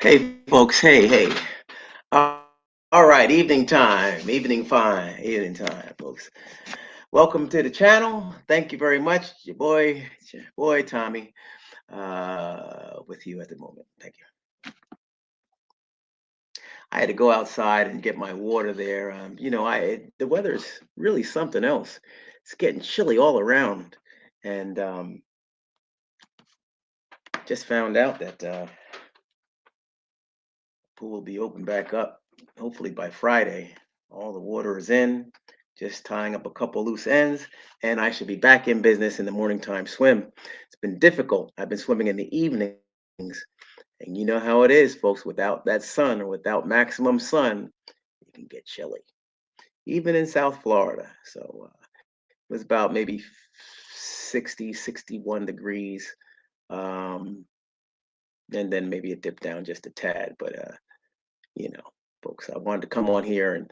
Hey, folks. Hey. Uh, all right, evening time, folks. Welcome to the channel. Thank you very much. It's your boy Tommy, with you at the moment. Thank you. I had to go outside and get my water there. The weather's really something else. It's getting chilly all around, and just found out that pool will be open back up hopefully by Friday. All the water is in, just tying up a couple loose ends, and I should be back in business in the morning time swim. It's been difficult. I've been swimming in the evenings, and you know how it is, folks. Without that sun or without maximum sun, it can get chilly, even in South Florida. So it was about maybe 60, 61 degrees. Um, and then maybe it dipped down just a tad, but you know, folks, I wanted to come on here and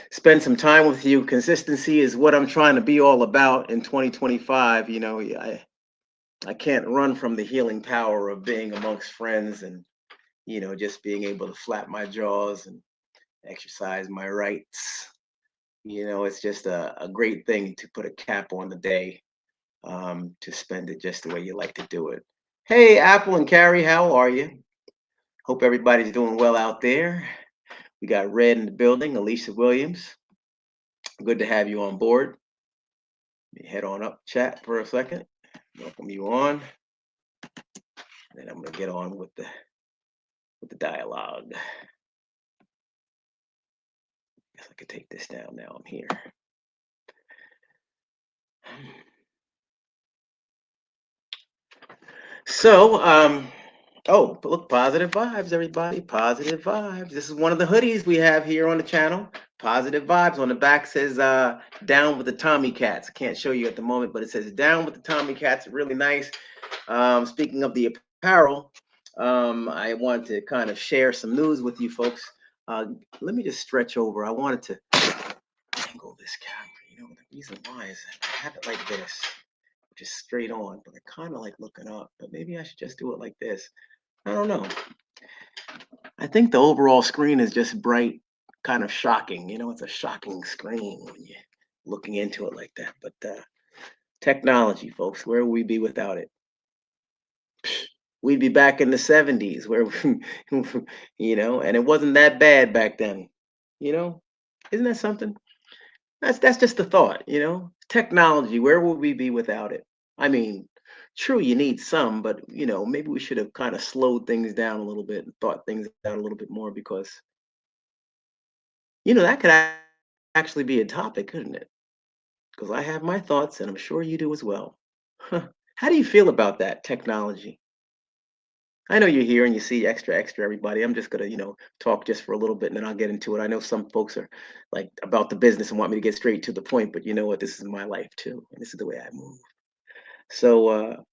spend some time with you. Consistency is what I'm trying to be all about in 2025. I can't run from the healing power of being amongst friends and, just being able to flap my jaws and exercise my rights. It's just a great thing to put a cap on the day, to spend it just the way you like to do it. Hey, Apple and Carrie, how are you? Hope everybody's doing well out there. We got Red in the building, Alicia Williams. Good to have you on board. Let me head on up chat for a second. Welcome you on. And then I'm gonna get on with the dialogue. Guess I could take this down now. I'm here. So, look, positive vibes, everybody. Positive vibes. This is one of the hoodies we have here on the channel. Positive vibes. On the back says down with the Tommy Cats. I can't show you at the moment, but it says down with the Tommy Cats. Really nice. Speaking of the apparel, I want to kind of share some news with you folks. Uh, Let me just stretch over. I wanted to angle this camera. The reason why is I have it like this, which is straight on, but I kind of like looking up. But maybe I should just do it like this. I don't know. I think the overall screen is just bright, kind of shocking. It's a shocking screen when you're looking into it like that. But technology, folks, where would we be without it? We'd be back in the 70s where and it wasn't that bad back then. You know? Isn't that something? That's just the thought. Technology, where would we be without it? I mean, true, you need some, but maybe we should have kind of slowed things down a little bit and thought things out a little bit more because that could actually be a topic, couldn't it? Because I have my thoughts and I'm sure you do as well. How do you feel about that technology? I know you're here and you see extra, everybody. I'm just gonna, talk just for a little bit and then I'll get into it. I know some folks are like about the business and want me to get straight to the point, but you know what? This is my life too, and this is the way I move. So,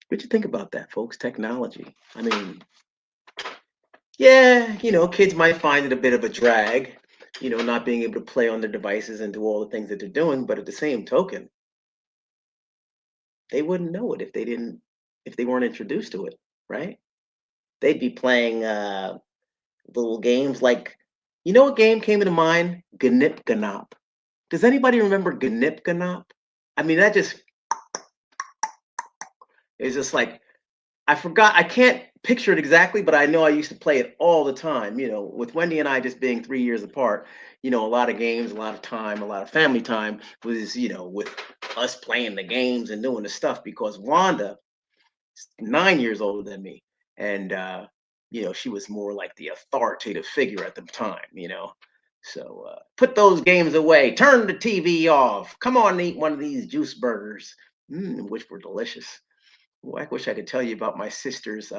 what you think about that, folks? Technology. I mean, yeah, kids might find it a bit of a drag, not being able to play on their devices and do all the things that they're doing, but at the same token, they wouldn't know it if they weren't introduced to it, right? They'd be playing little games like, what game came into mind? Ganip Ganop. Does anybody remember Ganip Ganop? I mean, that just is just like I forgot. I can't picture it exactly, but I know I used to play it all the time. With Wendy and I just being 3 years apart. A lot of games, a lot of time, a lot of family time was with us playing the games and doing the stuff because Wanda 9 years older than me. And, she was more like the authoritative figure at the time. So put those games away, turn the TV off. Come on and eat one of these juice burgers, which were delicious. Well, I wish I could tell you about my sister's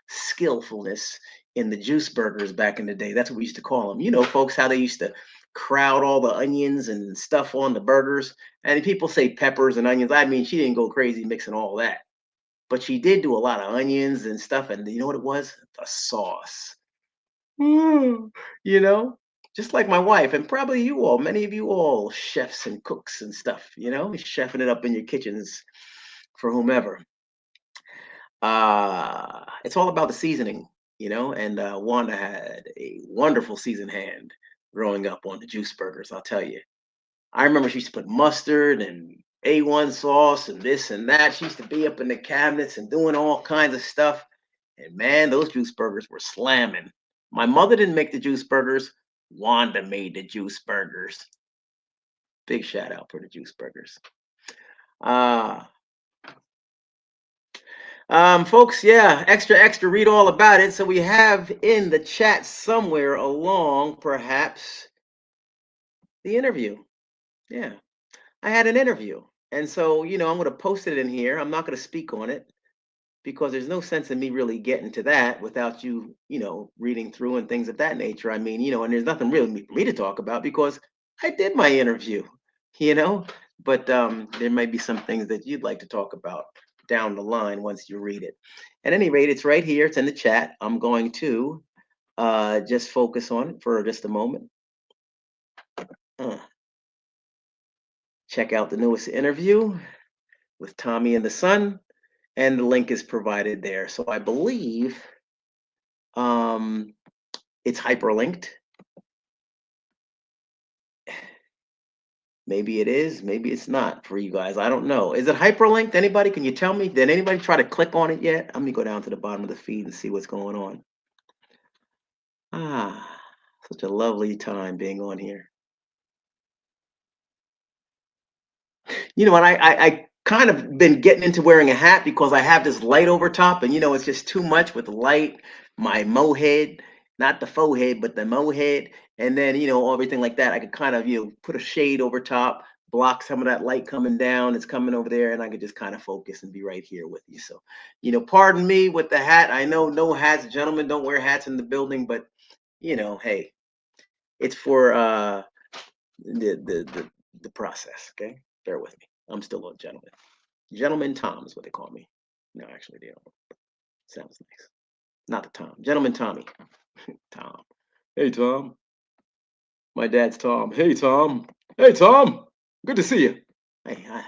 skillfulness in the juice burgers back in the day. That's what we used to call them. Folks, how they used to crowd all the onions and stuff on the burgers. And people say peppers and onions. I mean, she didn't go crazy mixing all that. But she did do a lot of onions and stuff, and you know what it was? The sauce. Mm, you know, just like my wife, and probably you all, many of you all, chefs and cooks and stuff, chefing it up in your kitchens for whomever. It's all about the seasoning. And Wanda had a wonderful seasoned hand growing up on the juice burgers. I'll tell you. I remember she used to put mustard and A1 sauce and this and that. She used to be up in the cabinets and doing all kinds of stuff. And man, those juice burgers were slamming. My mother didn't make the juice burgers. Wanda made the juice burgers. Big shout out for the juice burgers. Uh, folks, yeah, extra, extra, read all about it. So we have in the chat somewhere along, perhaps, the interview. Yeah, I had an interview. And so, I'm going to post it in here. I'm not going to speak on it because there's no sense in me really getting to that without you, reading through and things of that nature. I mean, and there's nothing really for me to talk about because I did my interview, you know, but there might be some things that you'd like to talk about down the line once you read it. At any rate, it's right here. It's in the chat. I'm going to just focus on it for just a moment. Uh, check out the newest interview with Tommy and the Sun, and the link is provided there. So I believe um, it's hyperlinked. Maybe it is, maybe it's not for you guys. I don't know. Is it hyperlinked? Anybody? Can you tell me? Did anybody try to click on it yet? Let me go down to the bottom of the feed and see what's going on. Ah, such a lovely time being on here. And I kind of been getting into wearing a hat because I have this light over top, and it's just too much with the light. My mo head, not the faux head, but the mo head, and then everything like that. I could kind of put a shade over top, block some of that light coming down. It's coming over there, and I could just kind of focus and be right here with you. So, pardon me with the hat. I know no hats, gentlemen don't wear hats in the building, but hey, it's for the process. Okay, bear with me. I'm still a gentleman. Gentleman Tom is what they call me. No, actually, they don't. Sounds nice. Not the Tom. Gentleman Tommy. Tom. Hey, Tom. My dad's Tom. Hey, Tom. Hey, Tom. Good to see you. Hey, I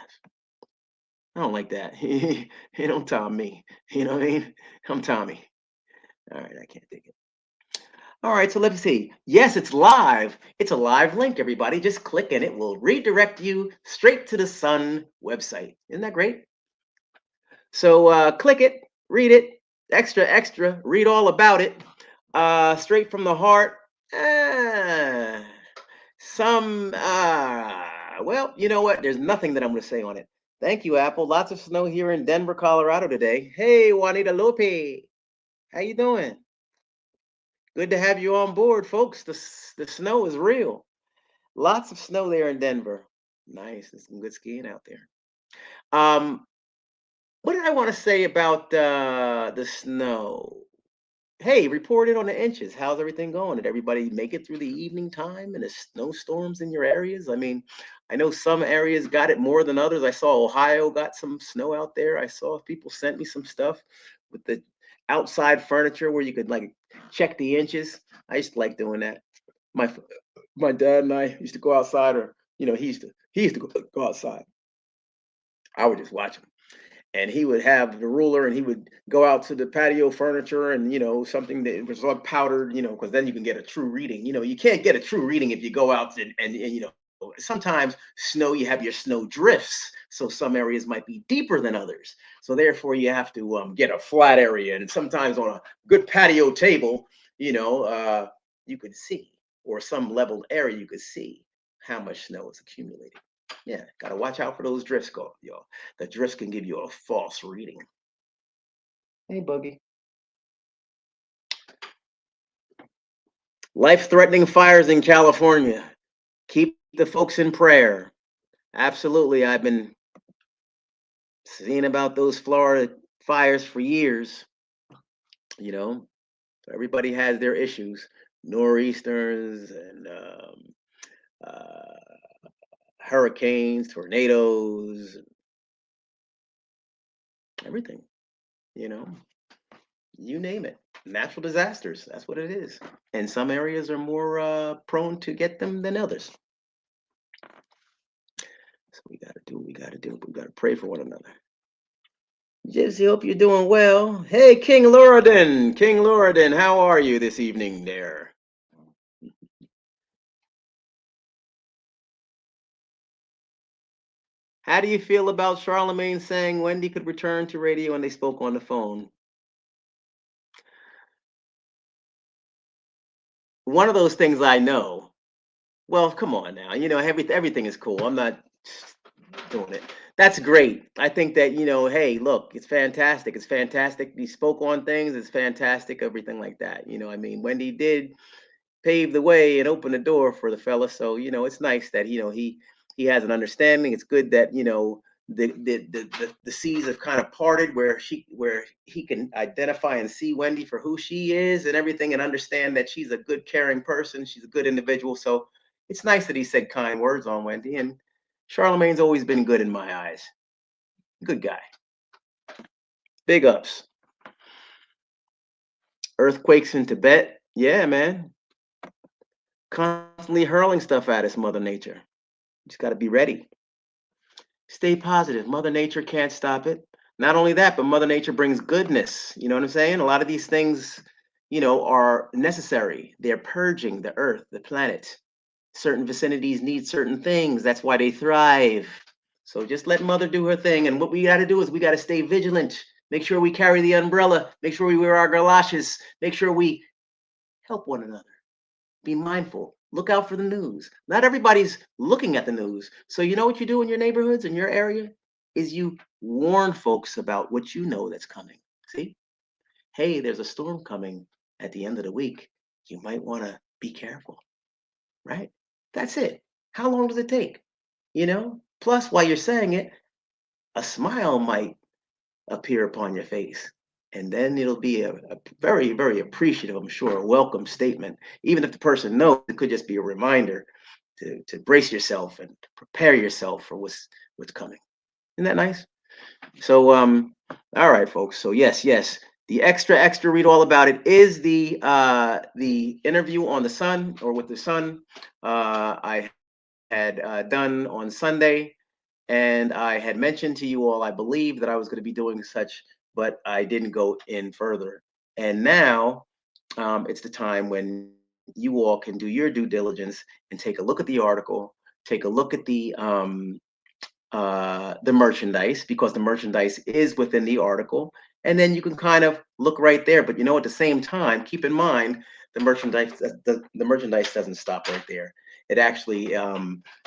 don't like that. Don't Tom me. You know what I mean? I'm Tommy. All right, I can't take it. All right, so let's see. Yes, it's live. It's a live link, everybody. Just click and it will redirect you straight to the Sun website. Isn't that great? So click it, read it, extra, extra, read all about it. Straight from the heart. Uh, well, you know what? There's nothing that I'm going to say on it. Thank you, Apple. Lots of snow here in Denver, Colorado today. Hey, Juanita Lope. How you doing? Good to have you on board, folks. The snow is real. Lots of snow there in Denver. Nice. There's some good skiing out there. Um, what did I want to say about the snow? Hey, report it on the inches. How's everything going? Did everybody make it through the evening time and the snowstorms in your areas? I mean, I know some areas got it more than others. I saw Ohio got some snow out there. I saw people sent me some stuff with the outside furniture where you could like check the inches. I used to like doing that. My my dad and I used to go outside, or he used to go outside. I would just watch him, and he would have the ruler and he would go out to the patio furniture and something that was all powdered, because then you can get a true reading. You can't get a true reading if you go out and sometimes snow, you have your snow drifts, so some areas might be deeper than others, so therefore you have to get a flat area, and sometimes on a good patio table, you could see, or some leveled area you could see how much snow is accumulating. Yeah, got to watch out for those drifts, y'all. The drifts can give you a false reading. Hey, Boogie. Life-threatening fires in California. Keep the folks in prayer. Absolutely. I've been seeing about those Florida fires for years. Everybody has their issues. Nor'easters and hurricanes, tornadoes, everything, you know. You name it. Natural disasters. That's what it is. And some areas are more prone to get them than others. So we got to do what we got to do. We got to pray for one another. Gypsy, hope you're doing well. Hey, King Loridan. King Loridan, how are you this evening there? How do you feel about Charlemagne saying Wendy could return to radio and they spoke on the phone? One of those things I know. Well, come on now. Everything is cool. I'm not doing it. That's great. I think that, hey, look, it's fantastic. It's fantastic. He spoke on things. It's fantastic. Everything like that. Wendy did paved the way and opened the door for the fella. So it's nice that he has an understanding. It's good that the seas have kind of parted where he can identify and see Wendy for who she is and everything, and understand that she's a good, caring person. She's a good individual. So it's nice that he said kind words on Wendy. And Charlemagne's always been good in my eyes. Good guy. Big ups. Earthquakes in Tibet. Yeah, man. Constantly hurling stuff at us, Mother Nature. Just got to be ready. Stay positive. Mother Nature can't stop it. Not only that, but Mother Nature brings goodness. You know what I'm saying? A lot of these things, are necessary. They're purging the earth, the planet. Certain vicinities need certain things. That's why they thrive. So just let Mother do her thing. And what we got to do is we got to stay vigilant. Make sure we carry the umbrella. Make sure we wear our galoshes. Make sure we help one another. Be mindful. Look out for the news. Not everybody's looking at the news. So you know what you do in your neighborhoods, in your area, is you warn folks about what you know that's coming. See? Hey, there's a storm coming at the end of the week. You might want to be careful, right? That's it. How long does it take? Plus, while you're saying it, a smile might appear upon your face. And then it'll be a very, very appreciative, I'm sure, a welcome statement. Even if the person knows, it could just be a reminder to brace yourself and prepare yourself for what's coming. Isn't that nice? So all right, folks. So yes. The extra read all about it is the interview on the Sun or with the Sun I had done on Sunday. And I had mentioned to you all, I believe, that I was going to be doing such, but I didn't go in further. And now it's the time when you all can do your due diligence and take a look at the article, take a look at the merchandise, because the merchandise is within the article, and then you can kind of look right there. But at the same time, keep in mind the merchandise doesn't stop right there. It actually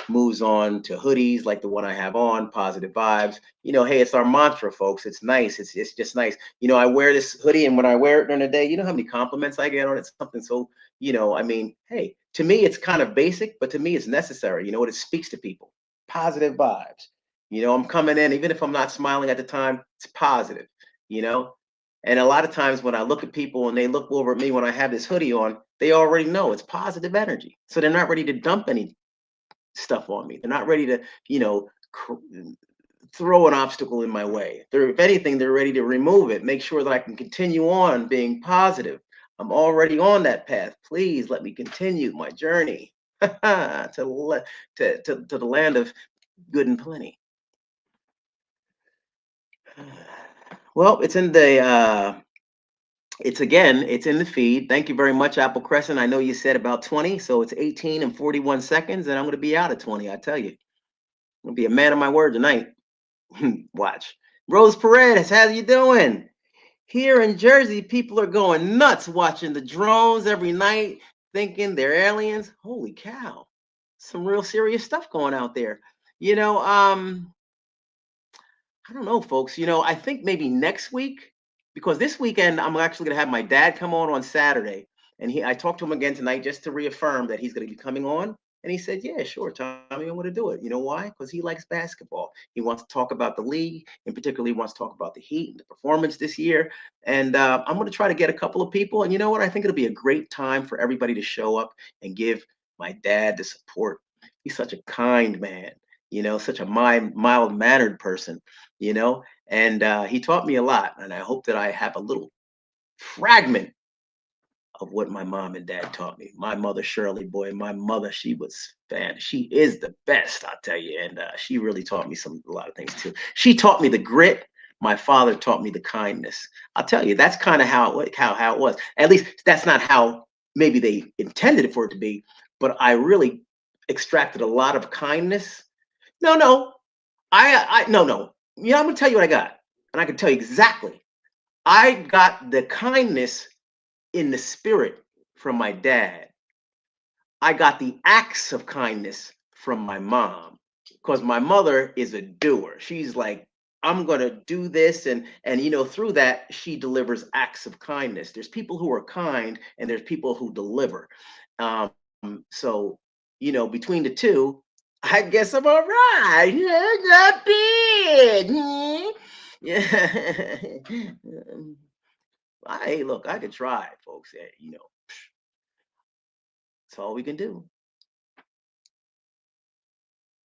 moves on to hoodies like the one I have on, positive vibes. Hey, it's our mantra, folks. It's nice. It's just nice. I wear this hoodie, and when I wear it during the day, you know how many compliments I get on it. Something so, hey, to me it's kind of basic, but to me it's necessary. It speaks to people. Positive vibes. I'm coming in, even if I'm not smiling at the time, it's positive, you know. And a lot of times when I look at people and they look over at me when I have this hoodie on, they already know it's positive energy. So they're not ready to dump any stuff on me. They're not ready to, throw an obstacle in my way. If anything, they're ready to remove it, make sure that I can continue on being positive. I'm already on that path. Please let me continue my journey to the land of good and plenty. Well, it's in the feed. Thank you very much, Apple Crescent. I know you said about 20, so it's 18 and 41 seconds, and I'm going to be out of 20. I tell you, I'm going to be a man of my word tonight. Watch. Rose Paredes, how you doing? Here in Jersey, people are going nuts watching the drones every night, thinking they're aliens. Holy cow. Some real serious stuff going out there. You know, um, I don't know, folks. I think maybe next week, because this weekend I'm actually going to have my dad come on Saturday, and I talked to him again tonight just to reaffirm that he's going to be coming on. And he said, "Yeah, sure, Tommy, I want to do it." You know why? Because he likes basketball. He wants to talk about the league, and particularly wants to talk about the Heat and the performance this year. And I'm going to try to get a couple of people. And you know what? I think it'll be a great time for everybody to show up and give my dad the support. He's such a kind man. Such a mild mannered person and he taught me a lot, and I hope that I have a little fragment of what my mom and dad taught me. My mother, Shirley, boy, my mother, she is the best, I'll tell you, and she really taught me a lot of things too. She taught me the grit, my father taught me the kindness. I'll tell you, that's kind of how it was. At least that's not how maybe they intended it for it to be, but I really extracted a lot of kindness. No, no, I no, no. Yeah, I'm gonna tell you what I got, and I can tell you exactly. I got the kindness in the spirit from my dad. I got the acts of kindness from my mom because my mother is a doer. She's like, I'm going to do this and through that she delivers acts of kindness. There's people who are kind and there's people who deliver. So, between the two, I guess I'm all right. Yeah, not bad. Yeah. Hey, look, I could try, folks. That's all we can do.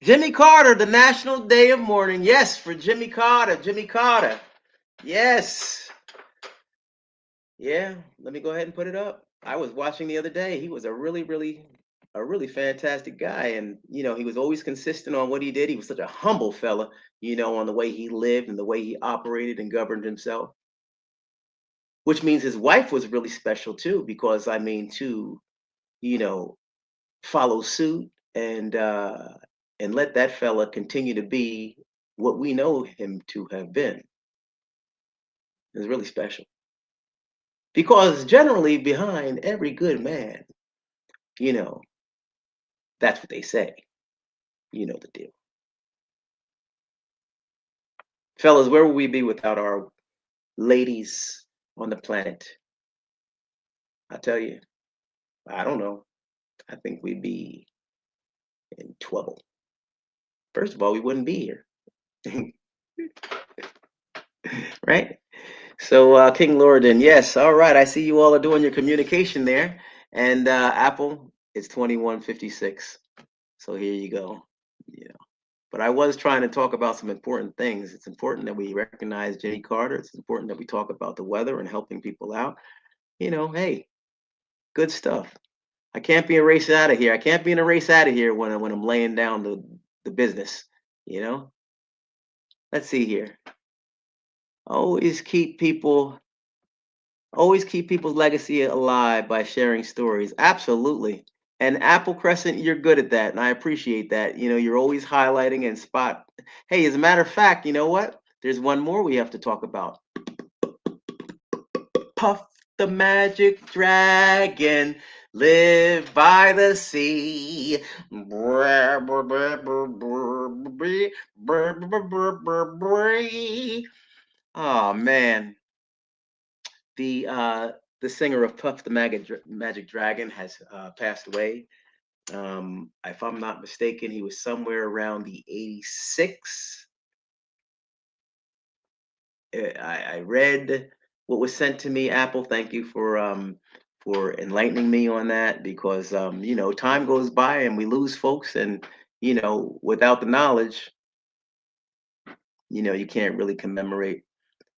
Jimmy Carter, the National Day of Mourning. Yes, for Jimmy Carter. Jimmy Carter. Yes. Yeah, let me go ahead and put it up. I was watching the other day. He was a really fantastic guy. And, he was always consistent on what he did. He was such a humble fella, on the way he lived and the way he operated and governed himself, which means his wife was really special too, because to, you know, follow suit and let that fella continue to be what we know him to have been is really special. Because generally behind every good man, you know, that's what they say. You know the deal. Fellas, where would we be without our ladies on the planet? I tell you, I don't know. I think we'd be in trouble. First of all, we wouldn't be here. Right? So, King Lorden, yes, all right. I see you all are doing your communication there. And Apple, it's 21:56. So here you go. Yeah. But I was trying to talk about some important things. It's important that we recognize Jimmy Carter. It's important that we talk about the weather and helping people out. Hey, good stuff. I can't be erased out of here. I can't be in a race out of here when I'm laying down the business. You know. Let's see here. Always keep people Always keep people's legacy alive by sharing stories. Absolutely. And Apple Crescent, you're good at that. And I appreciate that. You're always highlighting and spot. Hey, as a matter of fact, you know what? There's one more we have to talk about. Puff the magic dragon, live by the sea. Bra, bra, bra, bra, bra, bra, bra, bra, bra, bra, bra. Oh man. The singer of Puff the Magic Dragon has passed away. If I'm not mistaken, he was somewhere around the 86. I read what was sent to me. Apple, thank you for enlightening me on that because time goes by and we lose folks, and without the knowledge, you can't really commemorate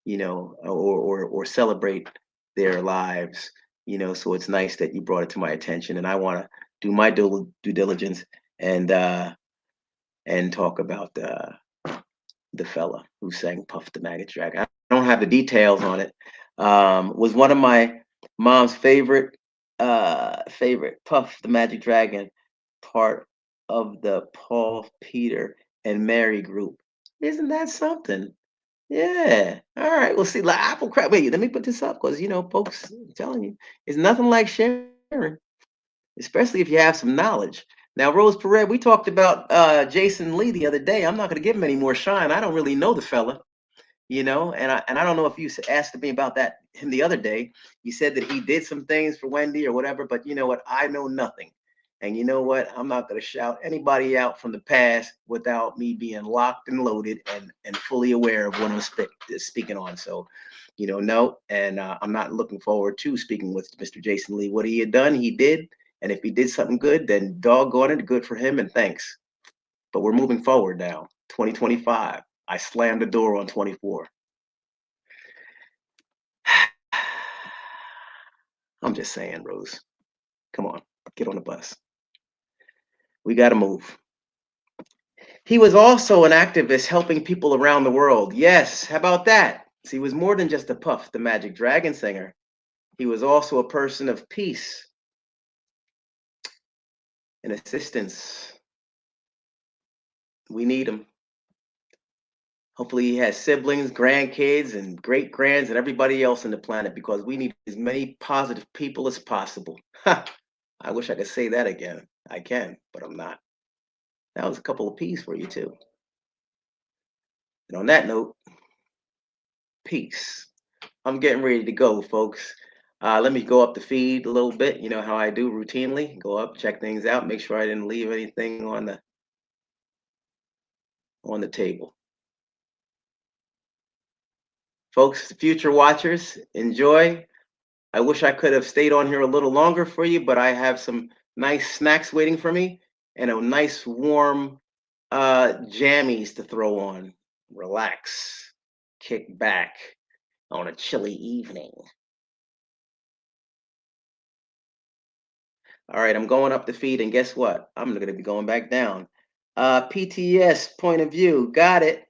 or celebrate their lives. So it's nice that you brought it to my attention, and I want to do my due diligence and talk about the fella who sang "Puff the Maggot Dragon." I don't have the details on it. Was one of my mom's favorite Puff the Magic Dragon, part of the Paul, Peter, and Mary group. Isn't that something? Yeah. All right. Well, see, like apple crap. Wait, let me put this up because folks, I'm telling you, it's nothing like sharing, especially if you have some knowledge. Now, Rose Perez, we talked about Jason Lee the other day. I'm not going to give him any more shine. I don't really know the fella, and I don't know if you asked me about that him the other day. You said that he did some things for Wendy or whatever, but you know what? I know nothing. And you know what? I'm not going to shout anybody out from the past without me being locked and loaded and fully aware of what I'm speaking on. So, no, and I'm not looking forward to speaking with Mr. Jason Lee. What he had done, he did. And if he did something good, then doggone it, good for him and thanks. But we're moving forward now, 2025. I slammed the door on 24. I'm just saying, Rose. Come on, get on the bus. We got to move. He was also an activist helping people around the world. Yes, how about that? So he was more than just a Puff, the Magic Dragon singer. He was also a person of peace and assistance. We need him. Hopefully, he has siblings, grandkids, and great grands, and everybody else on the planet because we need as many positive people as possible. Ha! I wish I could say that again. I can, but I'm not. That was a couple of P's for you, too. And on that note, peace. I'm getting ready to go, folks. Let me go up the feed a little bit. You know how I do routinely. Go up, check things out, make sure I didn't leave anything on the table. Folks, future watchers, enjoy. I wish I could have stayed on here a little longer for you, but I have some nice snacks waiting for me and a nice warm jammies to throw on. Relax, kick back on a chilly evening. All right, I'm going up the feed, and guess what? I'm going to be going back down. PTS point of view, got it.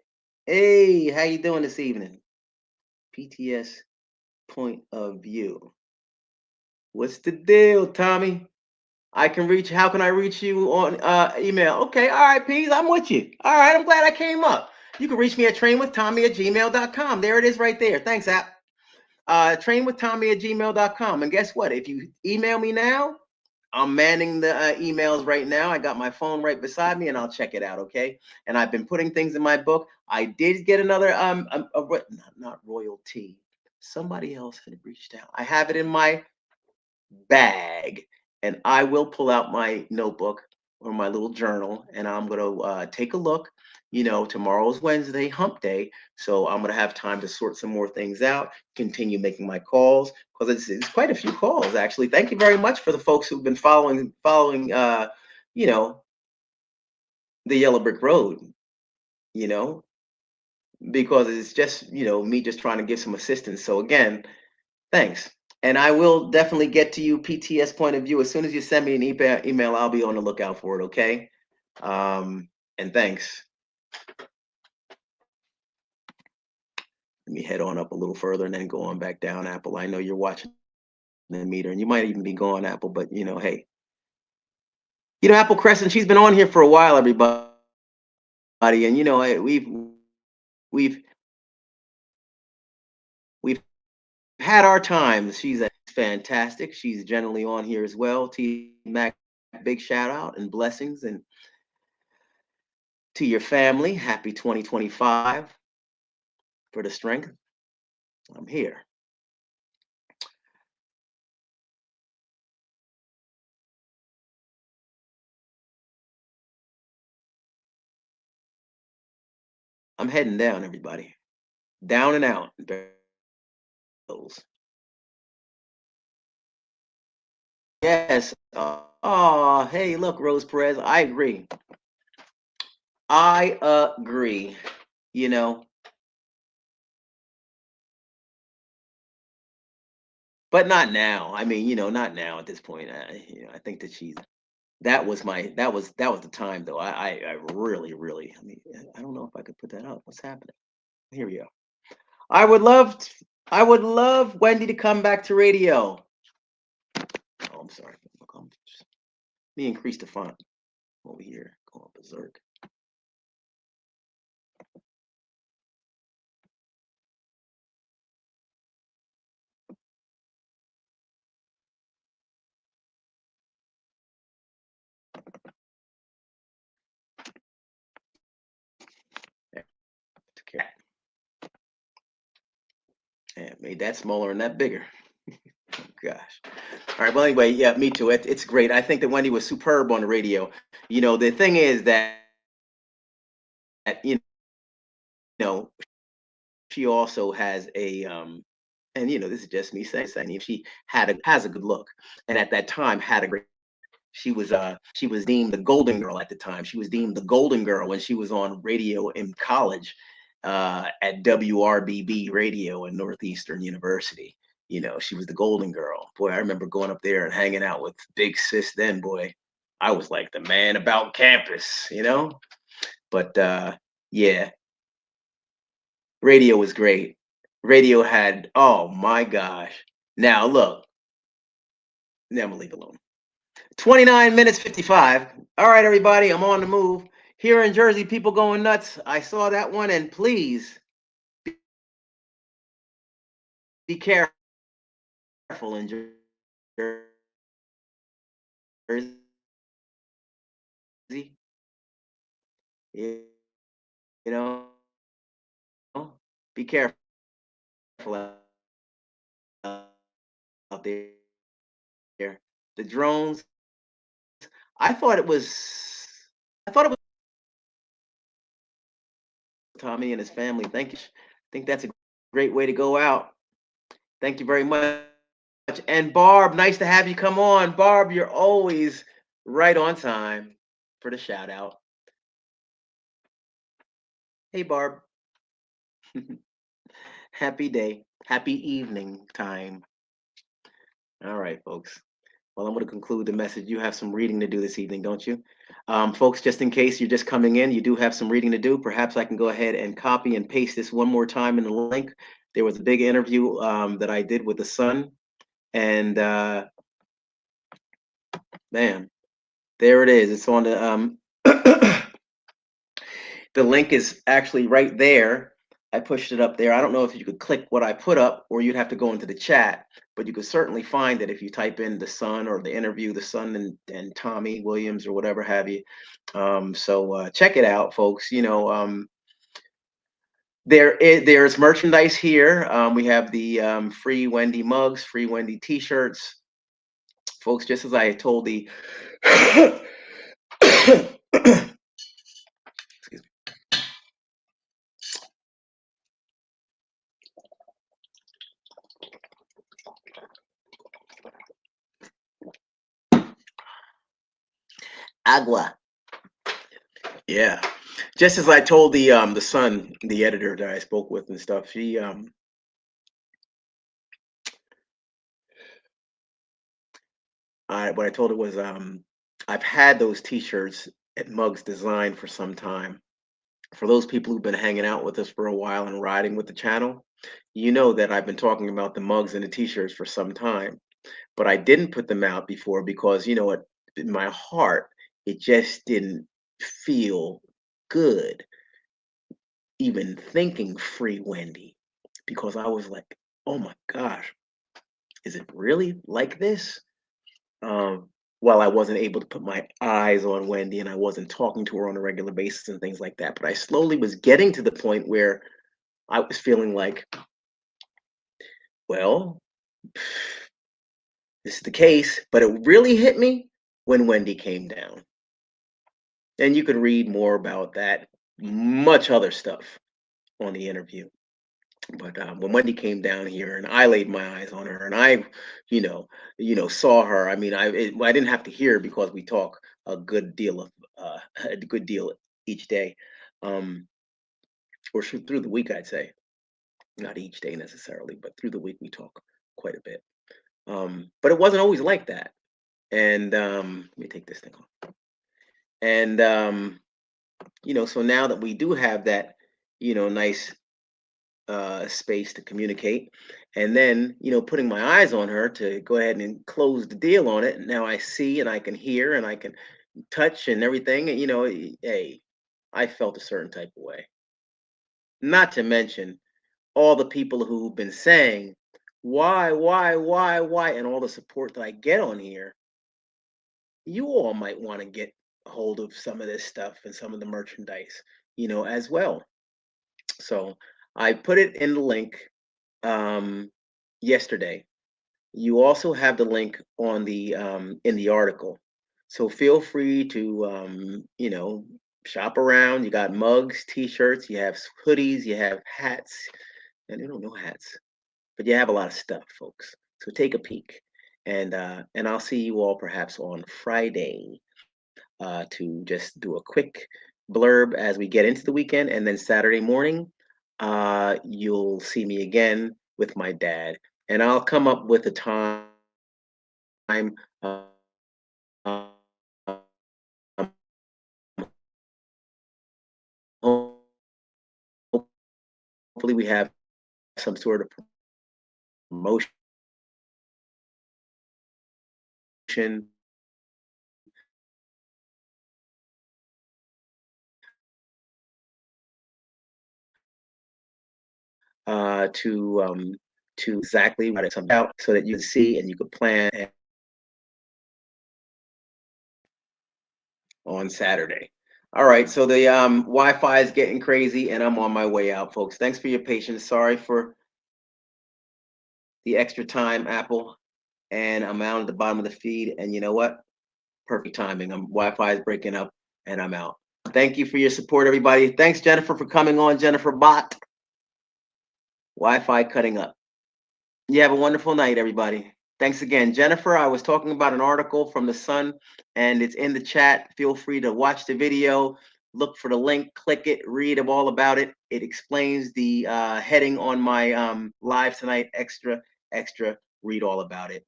Hey, how you doing this evening? PTS point of view. What's the deal, Tommy? I can reach. How can I reach you on email? Okay, all right, Peas, I'm with you. All right, I'm glad I came up. You can reach me at trainwithtommy@gmail.com. There it is right there. Thanks, app. Trainwithtommy@gmail.com. And guess what? If you email me now, I'm manning the emails right now. I got my phone right beside me, and I'll check it out. Okay. And I've been putting things in my book. I did get another not royalty. Somebody else had reached out. I have it in my bag, and I will pull out my notebook or my little journal, and I'm gonna take a look. You know, tomorrow's Wednesday, Hump Day, so I'm gonna have time to sort some more things out, continue making my calls because it's quite a few calls actually. Thank you very much for the folks who've been following, you know, the Yellow Brick Road. You know, because it's just me just trying to give some assistance. So again, thanks. And I will definitely get to you, PTS point of view. As soon as you send me an email, I'll be on the lookout for it, okay? And thanks. Let me head on up a little further and then go on back down, Apple. I know you're watching the meter, and you might even be going, Apple, but hey. Apple Crescent, she's been on here for a while, everybody. And we've we've had our times. She's fantastic. She's generally on here as well. T Mac, big shout out and blessings and to your family. Happy 2025 for the strength. I'm here. I'm heading down, everybody. Down and out. Yes. Oh, hey, look, Rose Perez. I agree. I agree. You know, but not now. I mean, not now at this point. I think that that was the time though. I really, really. I mean, I don't know if I could put that up. What's happening? Here we go. I would love, I would love Wendy to come back to radio. Oh, I'm sorry. Let me increase the font over here. Going berserk. Yeah, made that smaller and that bigger. Gosh. All right. Well, anyway, yeah, me too. It's great. I think that Wendy was superb on the radio. The thing is that know, she also has and this is just me saying, she has a good look, and at that time had a great. She was deemed the golden girl at the time. She was deemed the golden girl when she was on radio in college at WRBB Radio in Northeastern University. She was the golden girl. Boy, I remember going up there and hanging out with Big Sis then, boy. I was like the man about campus. But yeah, radio was great. Radio had, oh my gosh. Now look, never leave alone. 29 minutes 55. All right, everybody, I'm on the move. Here in Jersey, people going nuts. I saw that one, and please be careful in Jersey. You know, be careful out there. The drones. I thought it was. I thought it was Tommy and his family. Thank you. I think that's a great way to go out. Thank you very much. And Barb, nice to have you come on. Barb, you're always right on time for the shout out. Hey, Barb. Happy day. Happy evening time. All right, folks. Well, I'm going to conclude the message. You have some reading to do this evening, don't you? Folks, just in case you're just coming in, you do have some reading to do. Perhaps I can go ahead and copy and paste this one more time in the link. There was a big interview that I did with the Sun, and man, there it is. It's on the the link is actually right there. I pushed it up there. I don't know if you could click what I put up or you'd have to go into the chat, but you could certainly find it if you type in the Sun or the interview, the Sun and Tommy Williams or whatever have you. So check it out, folks. There's merchandise here. We have the free Wendy mugs, free Wendy T-shirts, folks. Just as I told the excuse me, agua. Yeah. Just as I told the Sun, the editor that I spoke with and stuff, she I what I told her was I've had those T-shirts and mugs designed for some time. For those people who've been hanging out with us for a while and riding with the channel, you know that I've been talking about the mugs and the T-shirts for some time. But I didn't put them out before because you know what, in my heart, it just didn't feel good even thinking free Wendy because I was like, oh my gosh, is it really like this? While I wasn't able to put my eyes on Wendy and I wasn't talking to her on a regular basis and things like that. But I slowly was getting to the point where I was feeling like, well, this is the case. But it really hit me when Wendy came down. And you can read more about that, much other stuff on the interview. But when Wendy came down here and I laid my eyes on her and you know, saw her. I mean, I didn't have to hear because we talk a good deal of a good deal each day, um, or through the week, I'd say. Not each day necessarily, but through the week we talk quite a bit. But it wasn't always like that. And let me take this thing off. And so now that we do have that, nice space to communicate. And then, putting my eyes on her to go ahead and close the deal on it. Now I see and I can hear and I can touch and everything. And, hey, I felt a certain type of way. Not to mention all the people who've been saying, why, and all the support that I get on here. You all might want to get a hold of some of this stuff and some of the merchandise, as well. So I put it in the link um, yesterday. You also have the link on the in the article, so feel free to shop around. You got mugs, T-shirts, you have hoodies, you have hats, and they don't know hats, but you have a lot of stuff, folks. So take a peek, and I'll see you all perhaps on Friday to just do a quick blurb as we get into the weekend, and then Saturday morning, you'll see me again with my dad, and I'll come up with a time uh, um, hopefully we have some sort of promotion uh, to um, to exactly what it's about, so that you can see and you can plan on Saturday. All right, so the Wi-Fi is getting crazy, and I'm on my way out, folks. Thanks for your patience. Sorry for the extra time, Apple, and I'm out at the bottom of the feed. And you know what? Perfect timing. Wi-Fi is breaking up, and I'm out. Thank you for your support, everybody. Thanks, Jennifer, for coming on. Jennifer Bott, Wi-Fi cutting up. You have a wonderful night, everybody. Thanks again. Jennifer, I was talking about an article from The Sun, and it's in the chat. Feel free to watch the video, look for the link, click it, read all about it. It explains the heading on my live tonight. Extra, extra, read all about it.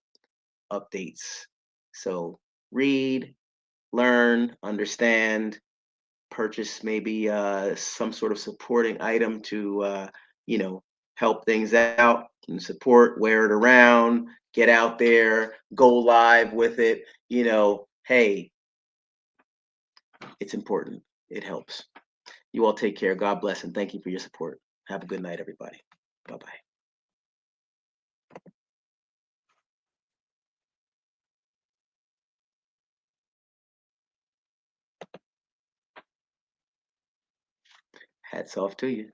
Updates. So read, learn, understand, purchase maybe some sort of supporting item to you know help things out and support, wear it around, get out there, go live with it. Hey, it's important. It helps. You all take care. God bless, and thank you for your support. Have a good night, everybody. Bye bye. Hats off to you.